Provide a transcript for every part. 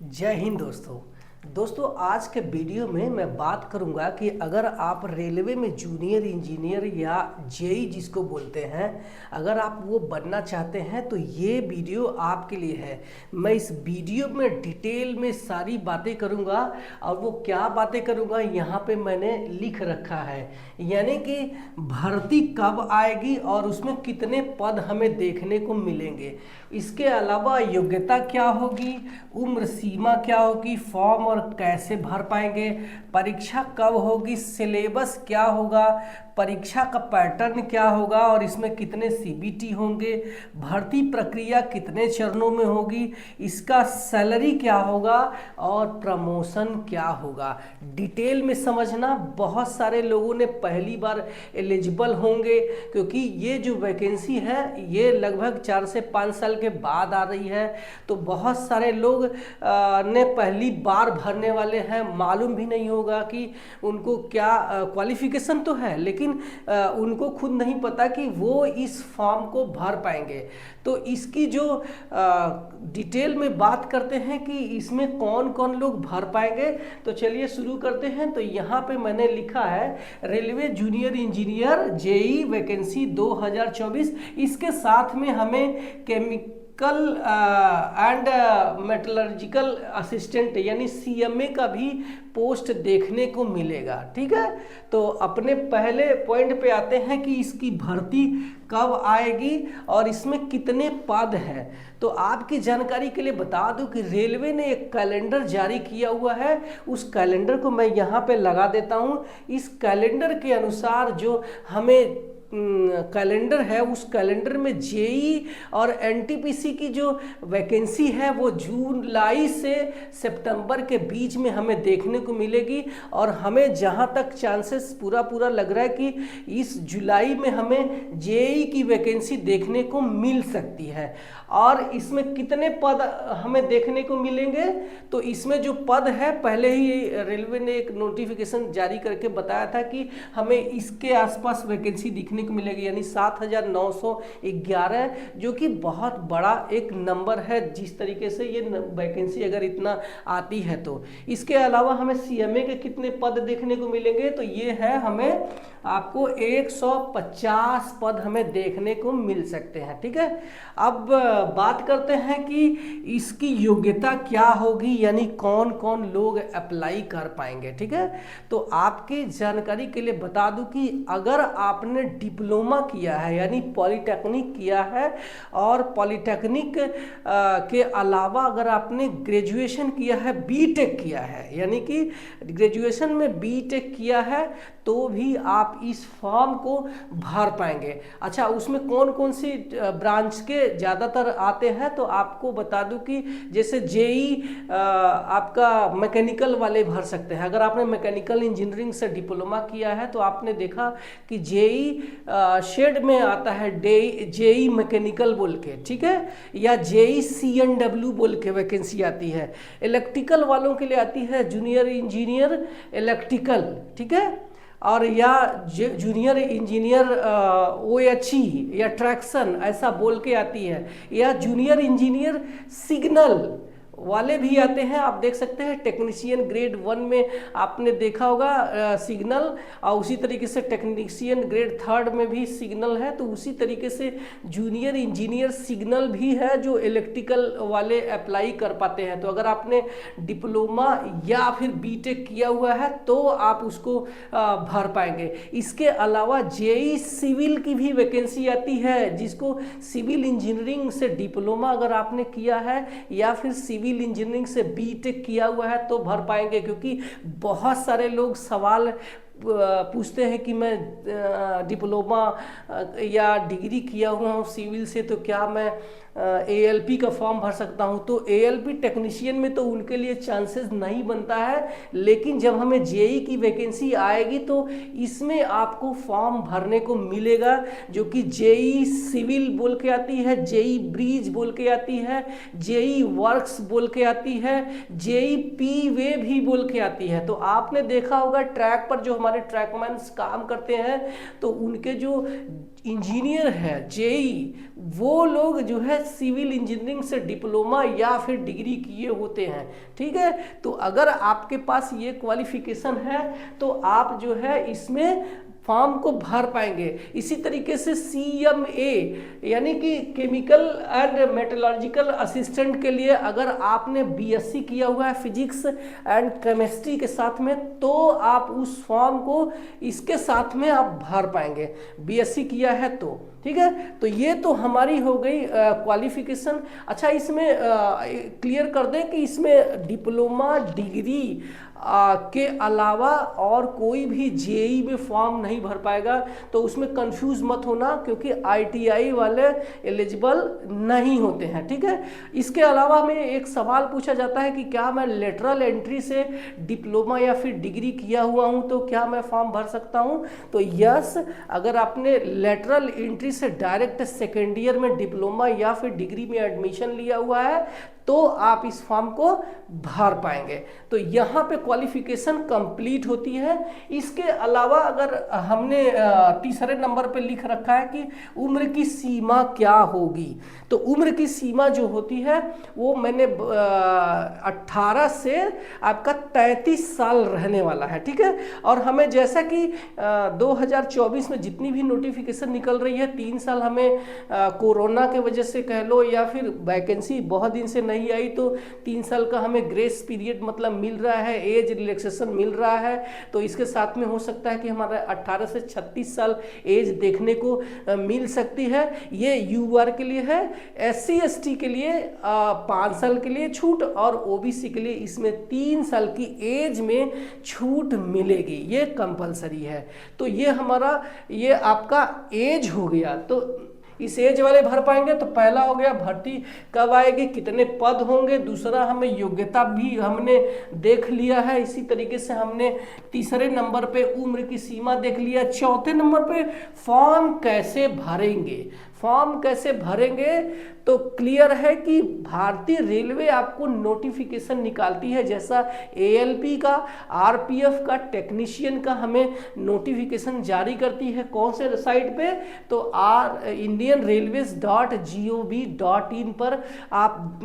जय हिंद दोस्तों आज के वीडियो में मैं बात करूंगा कि अगर आप रेलवे में जूनियर इंजीनियर या जेई जिसको बोलते हैं, अगर आप वो बनना चाहते हैं तो ये वीडियो आपके लिए है। मैं इस वीडियो में डिटेल में सारी बातें करूंगा और वो क्या बातें करूंगा यहाँ पे मैंने लिख रखा है, यानी कि भर्ती कब आएगी और उसमें कितने पद हमें देखने को मिलेंगे। इसके अलावा योग्यता क्या होगी, उम्र सीमा क्या होगी, फॉर्म और कैसे भर पाएंगे, परीक्षा कब होगी, सिलेबस क्या होगा, परीक्षा का पैटर्न क्या होगा और इसमें कितने सीबीटी होंगे, भर्ती प्रक्रिया कितने चरणों में होगी, इसका सैलरी क्या होगा और प्रमोशन क्या होगा। डिटेल में समझना। बहुत सारे लोगों ने पहली बार एलिजिबल होंगे क्योंकि ये जो वैकेंसी है ये लगभग 4 से 5 साल के बाद आ रही है, तो बहुत सारे लोग ने पहली बार भरने वाले हैं। मालूम भी नहीं होगा कि उनको क्या क्वालिफिकेशन तो है, लेकिन उनको खुद नहीं पता कि वो इस फॉर्म को भर पाएंगे। तो इसकी जो डिटेल में बात करते हैं कि इसमें कौन कौन लोग भर पाएंगे, तो चलिए शुरू करते हैं। तो यहाँ पे मैंने लिखा है railway junior engineer JE vacancy 2024। इसके साथ में हमें केमिकल एंड मेटलर्जिकल असिस्टेंट यानी सीएमए का भी पोस्ट देखने को मिलेगा। ठीक है, तो अपने पहले पॉइंट पे आते हैं कि इसकी भर्ती कब आएगी और इसमें कितने पद हैं। तो आपकी जानकारी के लिए बता दूं कि रेलवे ने एक कैलेंडर जारी किया हुआ है, उस कैलेंडर को मैं यहाँ पे लगा देता हूँ। इस कैलेंडर के अनुसार जो हमें कैलेंडर है, उस कैलेंडर में जेई और एनटीपीसी की जो वैकेंसी है वो जुलाई से सितंबर के बीच में हमें देखने को मिलेगी। और हमें जहां तक चांसेस पूरा लग रहा है कि इस जुलाई में हमें जेई की वैकेंसी देखने को मिल सकती है। और इसमें कितने पद हमें देखने को मिलेंगे, तो इसमें जो पद है पहले ही रेलवे ने एक नोटिफिकेशन जारी करके बताया था कि हमें इसके आसपास वैकेंसी दिखने को मिलेगी, यानी 7,911, जो कि बहुत बड़ा एक नंबर है जिस तरीके से ये वैकेंसी अगर इतना आती है। तो इसके अलावा हमें सीएमए के कितने पद देखने को मिलेंगे, तो ये है हमें आपको 150 पद हमें देखने को मिल सकते हैं। ठीक है, अब बात करते हैं कि इसकी योग्यता क्या होगी, यानी कौन कौन लोग अप्लाई कर पाएंगे। ठीक है, तो आपकी जानकारी के लिए बता दूं कि अगर आपने डिप्लोमा किया है यानी पॉलिटेक्निक किया है और पॉलिटेक्निक के अलावा अगर आपने ग्रेजुएशन किया है, बीटेक किया है, यानी कि ग्रेजुएशन में बीटेक किया है, तो भी आप इस फॉर्म को भर पाएंगे। अच्छा, उसमें कौन कौन सी ब्रांच के ज़्यादातर आते हैं, तो आपको बता दूं कि जैसे जेई आपका मैकेनिकल वाले भर सकते हैं। अगर आपने मैकेनिकल इंजीनियरिंग से डिप्लोमा किया है तो आपने देखा कि जेई शेड में आता है जेई मैकेनिकल बोल के, ठीक है, या जेई CNW बोल के वैकेंसी आती है। इलेक्ट्रिकल वालों के लिए आती है जूनियर इंजीनियर इलेक्ट्रिकल, ठीक है, और या जूनियर इंजीनियर OHE या ट्रैक्शन ऐसा बोल के आती है, या जूनियर इंजीनियर सिग्नल वाले भी आते हैं। आप देख सकते हैं टेक्नीशियन ग्रेड 1 में आपने देखा होगा सिग्नल, और उसी तरीके से टेक्नीशियन ग्रेड 3 में भी सिग्नल है। तो उसी तरीके से जूनियर इंजीनियर सिग्नल भी है जो इलेक्ट्रिकल वाले अप्लाई कर पाते हैं। तो अगर आपने डिप्लोमा या फिर बीटेक किया हुआ है तो आप उसको भर पाएंगे। इसके अलावा जेई सिविल की भी वैकेंसी आती है, जिसको सिविल इंजीनियरिंग से डिप्लोमा अगर आपने किया है या फिर सिविल इंजीनियरिंग से बीटेक किया हुआ है तो भर पाएंगे। क्योंकि बहुत सारे लोग सवाल पूछते हैं कि मैं डिप्लोमा या डिग्री किया हुआ हूँ सिविल से, तो क्या मैं ALP का फॉर्म भर सकता हूँ। तो ALP टेक्नीशियन में तो उनके लिए चांसेस नहीं बनता है, लेकिन जब हमें जेई की वैकेंसी आएगी तो इसमें आपको फॉर्म भरने को मिलेगा, जो कि जेई सिविल बोल के आती है, जेई ब्रिज बोल के आती है, जेई वर्क्स बोल के आती है, जेई पी वे भी बोल के आती है। तो आपने देखा होगा ट्रैक पर जो हमारे ट्रैकमैन काम करते हैं तो उनके जो इंजीनियर है जेई, वो लोग जो है सिविल इंजीनियरिंग से डिप्लोमा या फिर डिग्री किए होते हैं, ठीक है। तो अगर आपके पास ये क्वालिफिकेशन है तो आप जो है इसमें फॉर्म को भर पाएंगे। इसी तरीके से CMA यानी कि केमिकल एंड मेटलर्जिकल असिस्टेंट के लिए अगर आपने BSc किया हुआ है फिजिक्स एंड केमिस्ट्री के साथ में, तो आप उस फॉर्म को इसके साथ में आप भर पाएंगे, BSc किया है तो, ठीक है। तो ये तो हमारी हो गई क्वालिफिकेशन। अच्छा, इसमें क्लियर कर दें कि इसमें डिप्लोमा डिग्री के अलावा और कोई भी जेई में फॉर्म नहीं भर पाएगा, तो उसमें कंफ्यूज मत होना, क्योंकि ITI वाले एलिजिबल नहीं होते हैं, ठीक है। इसके अलावा में एक सवाल पूछा जाता है कि क्या मैं लेटरल एंट्री से डिप्लोमा या फिर डिग्री किया हुआ हूं तो क्या मैं फॉर्म भर सकता हूं? तो यस, अगर आपने लेटरल एंट्री से डायरेक्ट सेकेंड ईयर में डिप्लोमा या फिर डिग्री में एडमिशन लिया हुआ है तो आप इस फॉर्म को भर पाएंगे। तो यहाँ पे क्वालिफिकेशन कंप्लीट होती है। इसके अलावा अगर हमने तीसरे नंबर पे लिख रखा है कि उम्र की सीमा क्या होगी, तो उम्र की सीमा जो होती है वो मैंने 18 से आपका 33 साल रहने वाला है, ठीक है। और हमें जैसा कि 2024 में जितनी भी नोटिफिकेशन निकल रही है, 3 साल हमें कोरोना के वजह से कह लो या फिर वैकेंसी बहुत दिन से नहीं आई, तो 3 साल का हमें ग्रेस पीरियड मतलब मिल रहा है, एज रिलैक्सेशन मिल रहा है। तो इसके साथ में हो सकता है कि हमारा 18 से 36 साल एज देखने को मिल सकती है। ये UR के लिए है। SC ST के लिए 5 साल के लिए छूट, और OBC के लिए इसमें 3 साल की एज में छूट मिलेगी, ये कंपलसरी है। तो ये हमारा ये आपका एज हो गया। तो इस एज वाले भर पाएंगे। तो पहला हो गया भर्ती कब आएगी, कितने पद होंगे। दूसरा हमें योग्यता भी हमने देख लिया है। इसी तरीके से हमने तीसरे नंबर पे उम्र की सीमा देख लिया। चौथे नंबर पे फॉर्म कैसे भरेंगे। फॉर्म कैसे भरेंगे तो क्लियर है कि भारतीय रेलवे आपको नोटिफिकेशन निकालती है, जैसा ALP का, RPF का, टेक्नीशियन का हमें नोटिफिकेशन जारी करती है। कौन से साइट पे, तो indianrailways.gov.in पर आप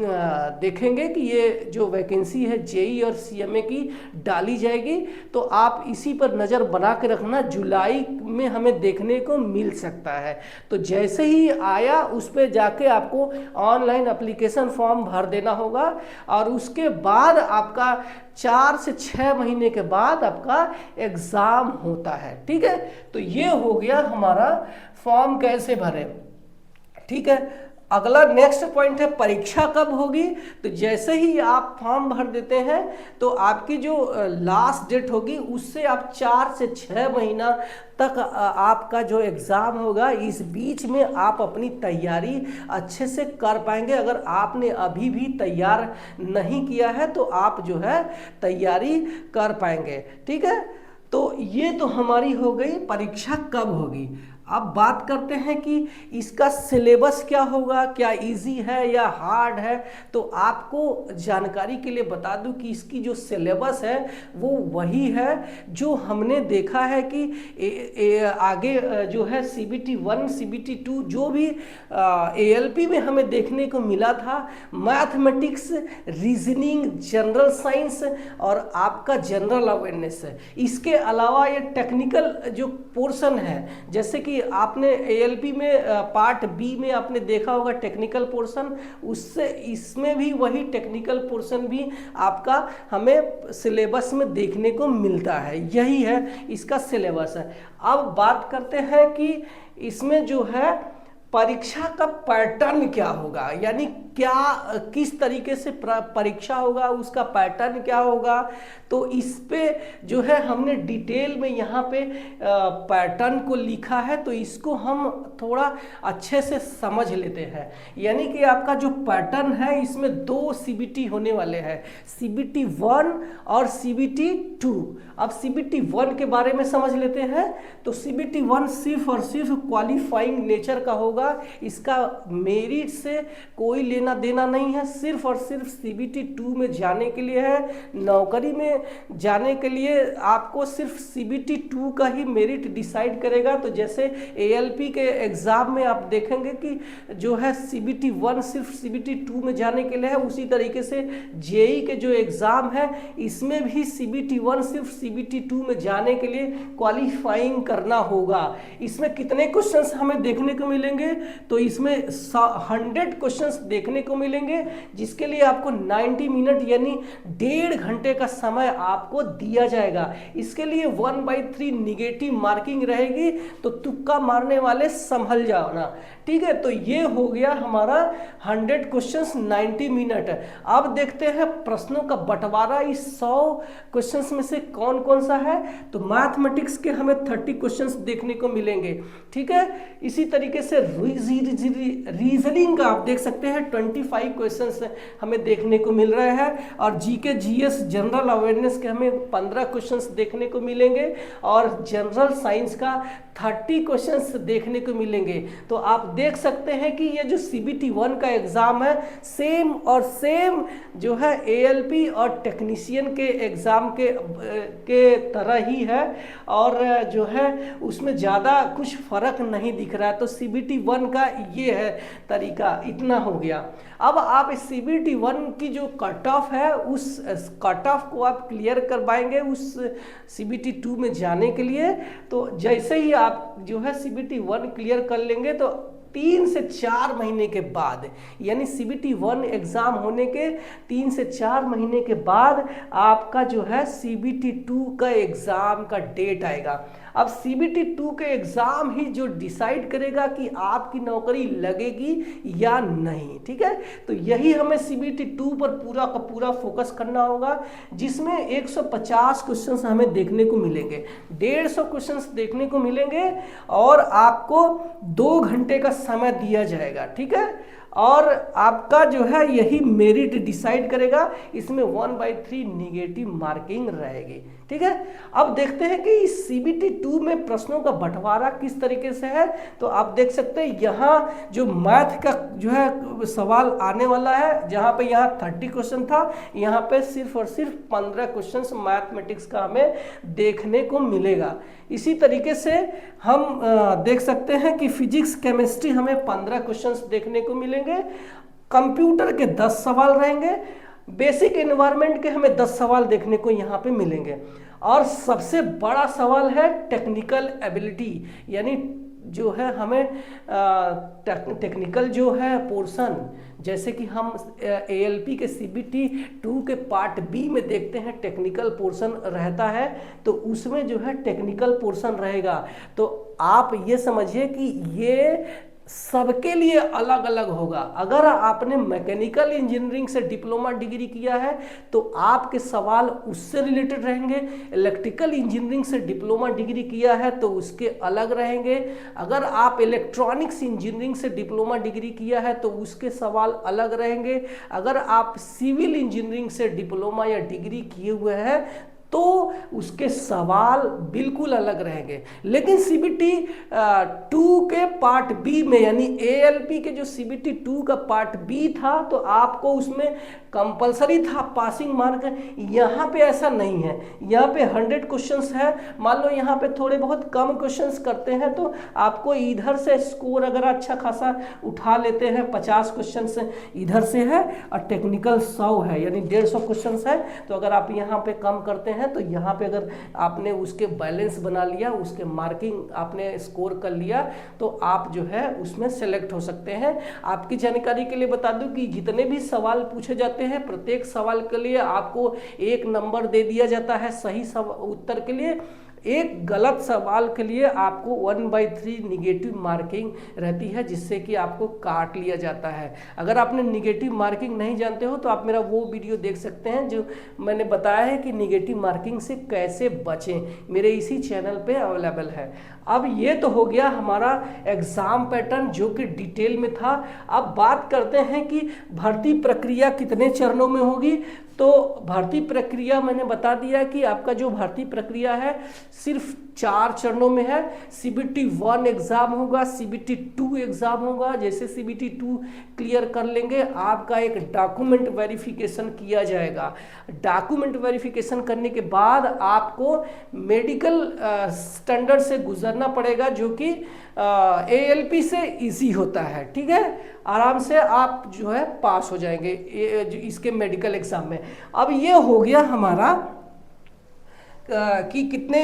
देखेंगे कि ये जो वैकेंसी है JEE और CMA की डाली जाएगी। तो आप इसी पर नज़र बना के रखना, जुलाई में हमें देखने को मिल सकता है। तो जैसे ही आया उस पर जाके आपको ऑनलाइन एप्लीकेशन फॉर्म भर देना होगा, और उसके बाद आपका 4 से 6 महीने के बाद आपका एग्जाम होता है, ठीक है। तो ये हो गया हमारा फॉर्म कैसे भरें, ठीक है। अगला नेक्स्ट पॉइंट है परीक्षा कब होगी। तो जैसे ही आप फॉर्म भर देते हैं तो आपकी जो लास्ट डेट होगी उससे आप 4 से 6 महीना तक आपका जो एग्ज़ाम होगा, इस बीच में आप अपनी तैयारी अच्छे से कर पाएंगे। अगर आपने अभी भी तैयार नहीं किया है तो आप जो है तैयारी कर पाएंगे, ठीक है। तो ये तो हमारी हो गई परीक्षा कब होगी। अब बात करते हैं कि इसका सिलेबस क्या होगा, क्या इजी है या हार्ड है। तो आपको जानकारी के लिए बता दूं कि इसकी जो सिलेबस है वो वही है जो हमने देखा है कि आगे जो है CBT 1 CBT 2 जो भी ALP में हमें देखने को मिला था, मैथमेटिक्स, रीजनिंग, जनरल साइंस और आपका जनरल अवेयरनेस है। इसके अलावा ये टेक्निकल जो पोर्शन है, जैसे कि आपने ALP में पार्ट B में आपने देखा होगा टेक्निकल पोर्शन, उससे इसमें भी वही टेक्निकल पोर्शन भी आपका हमें सिलेबस में देखने को मिलता है। यही है इसका सिलेबस है। अब बात करते हैं कि इसमें जो है परीक्षा का पैटर्न क्या होगा, यानी क्या किस तरीके से परीक्षा होगा, उसका पैटर्न क्या होगा। तो इस पे जो है हमने डिटेल में यहाँ पे पैटर्न को लिखा है, तो इसको हम थोड़ा अच्छे से समझ लेते हैं। यानी कि आपका जो पैटर्न है इसमें 2 CBT होने वाले हैं, CBT 1 और CBT 2। अब CBT 1 के बारे में समझ लेते हैं। तो CBT 1 सिर्फ और सिर्फ क्वालिफाइंग नेचर का होगा, होगा, इसका मेरिट से कोई लेना देना नहीं है, सिर्फ और सिर्फ CBT 2 में जाने के लिए है। नौकरी में जाने के लिए आपको सिर्फ CBT 2 का ही मेरिट डिसाइड करेगा। तो जैसे ALP के एग्ज़ाम में आप देखेंगे कि जो है CBT 1 सिर्फ CBT 2 में जाने के लिए है, उसी तरीके से JEE के जो एग्ज़ाम है इसमें भी CBT 1 सिर्फ CBT 2 में जाने के लिए क्वालिफाइंग करना होगा। इसमें कितने क्वेश्चंस हमें देखने को मिलेंगे, तो इसमें 100 क्वेश्चंस देखने को मिलेंगे, जिसके लिए आपको 90 मिनट यानी 1.5 घंटे का समय आपको दिया जाएगा। इसके लिए 1/3 निगेटिव मार्किंग रहेगी, तो तुक्का मारने वाले संभल जाना। ठीक है, तो ये हो गया हमारा 100 क्वेश्चंस 90 मिनट। अब देखते हैं प्रश्नों का बंटवारा इस 100 क्वेश्चंस में से कौन कौन सा है। तो मैथमेटिक्स के हमें 30 क्वेश्चंस देखने को मिलेंगे। ठीक है, इसी तरीके से रीजनिंग का आप देख सकते हैं 25 क्वेश्चंस हमें देखने को मिल रहे हैं, और GK GS जनरल अवेयरनेस के हमें 15 क्वेश्चंस देखने को मिलेंगे, और जनरल साइंस का 30 क्वेश्चंस देखने को मिलेंगे। तो आप देख सकते हैं कि ये जो CBT 1 का एग्ज़ाम है सेम और सेम जो है ALP और टेक्नीशियन के एग्ज़ाम के तरह ही है, और जो है उसमें ज़्यादा कुछ फ़र्क नहीं दिख रहा है। तो CBT 1 का ये है तरीका, इतना हो गया। अब आप इस CBT 1 की जो कट ऑफ है उस कट ऑफ को आप क्लियर करवाएंगे उस CBT 2 में जाने के लिए। तो जैसे ही आप जो है CBT 1 क्लियर कर लेंगे तो 3 से 4 महीने के बाद, यानी CBT 1 एग्ज़ाम होने के 3 से 4 महीने के बाद आपका जो है CBT 2 का एग्ज़ाम का डेट आएगा। अब CBT 2 के एग्ज़ाम ही जो डिसाइड करेगा कि आपकी नौकरी लगेगी या नहीं। ठीक है, तो यही हमें CBT 2 पर पूरा का पूरा फोकस करना होगा, जिसमें 150 क्वेश्चंस हमें देखने को मिलेंगे, 150 क्वेश्चंस देखने को मिलेंगे, और आपको 2 घंटे का समय दिया जाएगा। ठीक है, और आपका जो है यही मेरिट डिसाइड करेगा। इसमें 1/3 निगेटिव मार्किंग रहेगी। ठीक है, अब देखते हैं कि इस CBT 2 में प्रश्नों का बंटवारा किस तरीके से है। तो आप देख सकते हैं यहाँ जो मैथ का जो है सवाल आने वाला है, जहाँ पे यहाँ 30 क्वेश्चन था, यहाँ पे सिर्फ और सिर्फ 15 क्वेश्चन मैथमेटिक्स का हमें देखने को मिलेगा। इसी तरीके से हम देख सकते हैं कि फिजिक्स केमिस्ट्री हमें 15 क्वेश्चंस देखने को मिलेंगे, कंप्यूटर के 10 सवाल रहेंगे, बेसिक एनवायरनमेंट के हमें 10 सवाल देखने को यहाँ पे मिलेंगे, और सबसे बड़ा सवाल है टेक्निकल एबिलिटी, यानी जो है हमें टेक्निकल जो है पोर्शन, जैसे कि हम ALP के CBT 2 के पार्ट B में देखते हैं टेक्निकल पोर्शन रहता है, तो उसमें जो है टेक्निकल पोर्शन रहेगा। तो आप ये समझिए कि ये सबके लिए अलग अलग होगा। अगर आपने मैकेनिकल इंजीनियरिंग से डिप्लोमा डिग्री किया है तो आपके सवाल उससे रिलेटेड रहेंगे, इलेक्ट्रिकल इंजीनियरिंग से डिप्लोमा डिग्री किया है तो उसके अलग रहेंगे, अगर आप इलेक्ट्रॉनिक्स इंजीनियरिंग से डिप्लोमा डिग्री किया है तो उसके सवाल अलग रहेंगे, अगर आप सिविल इंजीनियरिंग से डिप्लोमा या डिग्री किए हुए हैं तो उसके सवाल बिल्कुल अलग रहेंगे। लेकिन CBT 2 के पार्ट B में, यानी ALP के जो CBT 2 का पार्ट B था, तो आपको उसमें कंपलसरी था पासिंग मार्क। यहाँ पे ऐसा नहीं है, यहाँ पे 100 क्वेश्चंस है। मान लो यहाँ पे थोड़े बहुत कम क्वेश्चंस करते हैं तो आपको इधर से स्कोर अगर अच्छा खासा उठा लेते हैं, 50 क्वेश्चंस इधर से है और टेक्निकल 100 है, यानी 150 क्वेश्चंस है। तो अगर आप यहाँ पे कम करते हैं तो यहाँ पे अगर आपने उसके बैलेंस बना लिया, उसके मार्किंग आपने स्कोर कर लिया, तो आप जो है उसमें सेलेक्ट हो सकते हैं। आपकी जानकारी के लिए बता दूं कि जितने भी सवाल पूछे जाते हैं, प्रत्येक सवाल के लिए आपको 1 नंबर दे दिया जाता है सही उत्तर के लिए। एक गलत सवाल के लिए आपको 1/3 निगेटिव मार्किंग रहती है, जिससे कि आपको काट लिया जाता है। अगर आपने निगेटिव मार्किंग नहीं जानते हो तो आप मेरा वो वीडियो देख सकते हैं जो मैंने बताया है कि निगेटिव मार्किंग से कैसे बचें, मेरे इसी चैनल पे अवेलेबल है। अब ये तो हो गया हमारा एग्ज़ाम पैटर्न जो कि डिटेल में था। अब बात करते हैं कि भर्ती प्रक्रिया कितने चरणों में होगी। तो भर्ती प्रक्रिया मैंने बता दिया कि आपका जो भर्ती प्रक्रिया है सिर्फ 4 चरणों में है। CBT 1 एग्जाम होगा, CBT 2 एग्जाम होगा। जैसे CBT 2 क्लियर कर लेंगे, आपका एक डॉक्यूमेंट वेरिफिकेशन किया जाएगा। डॉक्यूमेंट वेरिफिकेशन करने के बाद आपको मेडिकल स्टैंडर्ड से गुजरना पड़ेगा, जो कि ALP से इजी होता है। ठीक है, आराम से आप जो है पास हो जाएंगे इसके मेडिकल एग्जाम में। अब ये हो गया हमारा कि कितने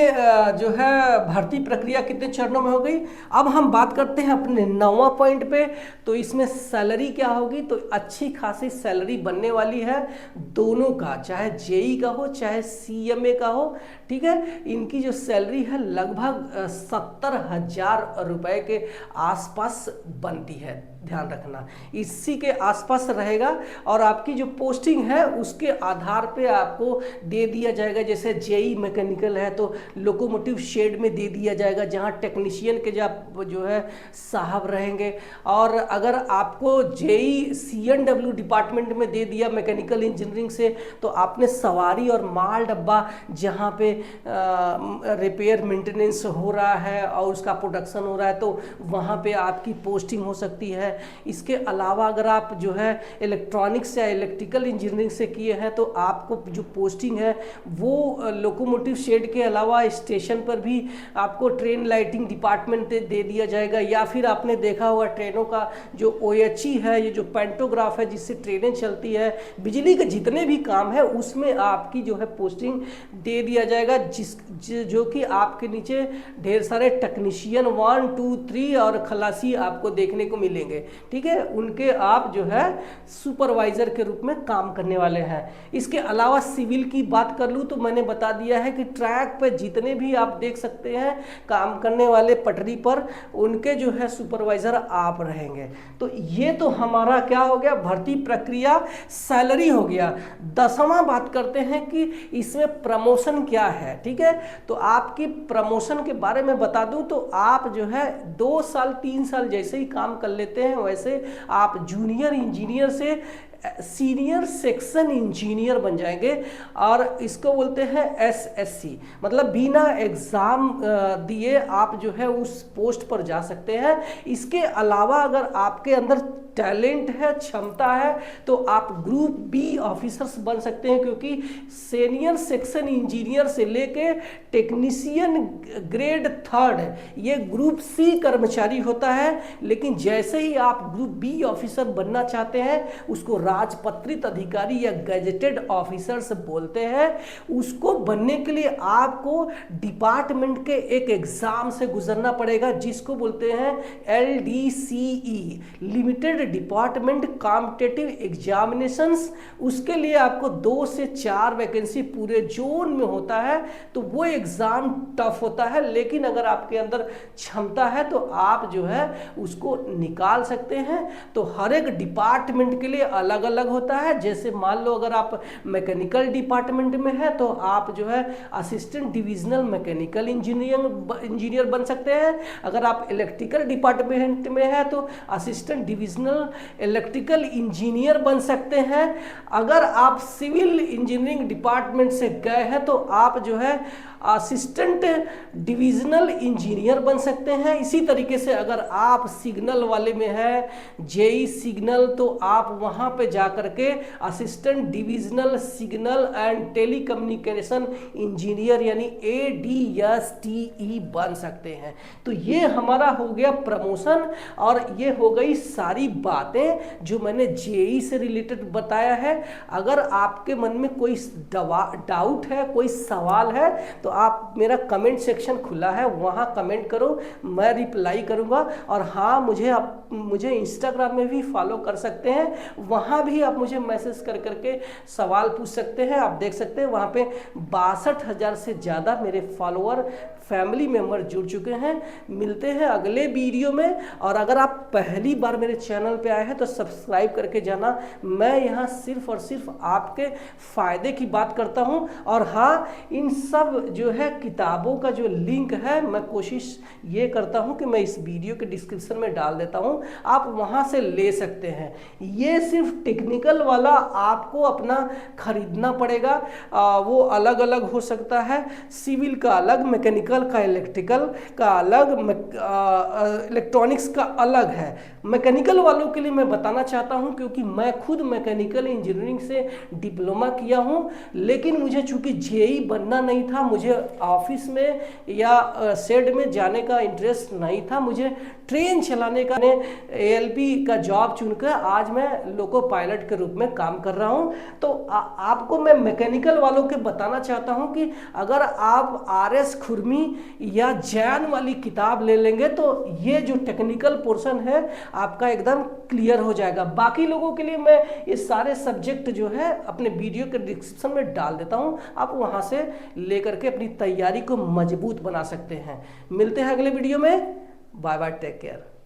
जो है भर्ती प्रक्रिया कितने चरणों में हो गई। अब हम बात करते हैं अपने 9वां पॉइंट पे। तो इसमें सैलरी क्या होगी, तो अच्छी खासी सैलरी बनने वाली है दोनों का, चाहे JEE का हो चाहे CMA का हो। ठीक है, इनकी जो सैलरी है लगभग 70,000 रुपए के आसपास बनती है, ध्यान रखना इसी के आसपास रहेगा। और आपकी जो पोस्टिंग है उसके आधार पे आपको दे दिया जाएगा। जैसे JEE मैकेनिकल है तो लोकोमोटिव शेड में दे दिया जाएगा, जहां टेक्नीशियन के जो है साहब रहेंगे। और अगर आपको JEE CNW डिपार्टमेंट में दे दिया मैकेनिकल इंजीनियरिंग से, तो आपने सवारी और माल डब्बा जहां पे रिपेयर मेंटेनेंस हो रहा है और उसका प्रोडक्शन हो रहा है, तो वहां पे आपकी पोस्टिंग हो सकती है। इसके अलावा अगर आप जो है इलेक्ट्रॉनिक्स या इलेक्ट्रिकल इंजीनियरिंग से किए हैं, तो आपको जो पोस्टिंग है वो लोकोमोटिव शेड के अलावा स्टेशन पर भी आपको ट्रेन लाइटिंग डिपार्टमेंट दे दिया जाएगा। या फिर आपने देखा होगा ट्रेनों का जो OHE है, ये जो पेंटोग्राफ है जिससे ट्रेनें चलती है, बिजली के जितने भी काम है उसमें आपकी जो है पोस्टिंग दे दिया जाएगा। जो कि आपके नीचे ढेर सारे टेक्नीशियन 1, 2, 3 और खलासी आपको देखने को मिलेंगे। ठीक है, उनके आप जो है सुपरवाइजर के रूप में काम करने वाले हैं। इसके अलावा सिविल की बात कर लूँ तो मैंने बता दिया है कि ट्रैक पे जितने भी आप देख सकते हैं काम करने वाले पटरी पर, उनके जो है सुपरवाइजर आप रहेंगे। तो ये तो हमारा क्या हो गया, भर्ती प्रक्रिया, सैलरी हो गया। 10वां बात करते हैं कि इसमें प्रमोशन क्या है। ठीक है, तो आपकी प्रमोशन के बारे में बता दूं तो आप जो है 2 साल 3 साल जैसे ही काम कर लेते हैं, वैसे आप जूनियर इंजीनियर से सीनियर सेक्शन इंजीनियर बन जाएंगे। और इसको बोलते हैं SSC, मतलब बिना एग्जाम दिए आप जो है उस पोस्ट पर जा सकते हैं। इसके अलावा अगर आपके अंदर टैलेंट है, क्षमता है, तो आप ग्रुप B ऑफिसर्स बन सकते हैं, क्योंकि सीनियर सेक्शन इंजीनियर से लेके टेक्नीशियन ग्रेड 3 ये ग्रुप C कर्मचारी होता है। लेकिन जैसे ही आप ग्रुप B ऑफिसर बनना चाहते हैं, उसको राजपत्रित अधिकारी या गैजेटेड ऑफिसर्स बोलते हैं। उसको बनने के लिए आपको डिपार्टमेंट के एक एग्जाम से गुजरना पड़ेगा, जिसको बोलते हैं LDCE, limited department competitive examinations. उसके लिए आपको 2 से 4 वैकेंसी पूरे जोन में होता है, तो वो एग्जाम टफ होता है। लेकिन अगर आपके अंदर क्षमता है तो आप जो है उसको निकाल सकते हैं। तो हर एक डिपार्टमेंट के लिए अलग अलग होता है। जैसे मान लो अगर आप मैकेनिकल डिपार्टमेंट में है तो आप जो है असिस्टेंट डिविजनल मैकेनिकल इंजीनियर बन सकते हैं। अगर आप इलेक्ट्रिकल डिपार्टमेंट में है तो असिस्टेंट डिविजनल इलेक्ट्रिकल इंजीनियर बन सकते हैं। अगर आप सिविल इंजीनियरिंग डिपार्टमेंट से गए हैं तो आप जो है असिस्टेंट डिविजनल इंजीनियर बन सकते हैं। इसी तरीके से अगर आप सिग्नल वाले में है, JEE सिग्नल, तो आप वहां पे जाकर के assistant divisional signal and telecommunication engineer यानी ADSTE बन सकते हैं। तो ये हमारा हो गया प्रमोशन, और ये हो गई सारी बातें जो मैंने JEE से रिलेटेड बताया है। अगर आपके मन में कोई डाउट है, कोई सवाल है, तो आप, मेरा कमेंट सेक्शन खुला है, वहाँ कमेंट करो, मैं रिप्लाई करूँगा। और हाँ, मुझे इंस्टाग्राम में भी फॉलो कर सकते हैं, वहाँ भी आप मुझे मैसेज कर करके सवाल पूछ सकते हैं। आप देख सकते हैं वहाँ पे 62,000 से ज़्यादा मेरे फॉलोअर, फैमिली मेम्बर जुड़ चुके हैं। मिलते हैं अगले वीडियो में। और अगर आप पहली बार मेरे चैनल पे आए हैं तो सब्सक्राइब करके जाना। मैं यहाँ सिर्फ और सिर्फ आपके फ़ायदे की बात करता हूँ। और हाँ, इन सब जो है किताबों का जो लिंक है मैं कोशिश ये करता हूं कि मैं इस वीडियो के डिस्क्रिप्शन में डाल देता हूं, आप वहां से ले सकते हैं। ये सिर्फ टेक्निकल वाला आपको अपना खरीदना पड़ेगा, वो अलग अलग हो सकता है, सिविल का अलग, मैकेनिकल का, इलेक्ट्रिकल का अलग, इलेक्ट्रॉनिक्स का अलग है। मैकेनिकल वालों के लिए मैं बताना चाहता हूं क्योंकि मैं खुद मैकेनिकल इंजीनियरिंग से डिप्लोमा किया हूं, लेकिन मुझे चूंकि जेई बनना नहीं था, मुझे ऑफिस में या शेड में जाने का इंटरेस्ट नहीं था, मुझे ट्रेन चलाने का, एएलपी का जॉब चुनकर आज मैं लोको पायलट के रूप में काम कर रहा हूं। तो आपको मैं मैकेनिकल वालों के बताना चाहता हूं कि अगर आप आरएस खुरमी या जैन वाली किताब ले लेंगे तो ये जो टेक्निकल पोर्शन है आपका एकदम क्लियर हो जाएगा। बाकी लोगों के लिए मैं ये सारे सब्जेक्ट जो है अपने वीडियो के डिस्क्रिप्शन में डाल देता हूं, आप वहां से लेकर के अपनी तैयारी को मजबूत बना सकते हैं। मिलते हैं अगले वीडियो में। Bye bye, take care.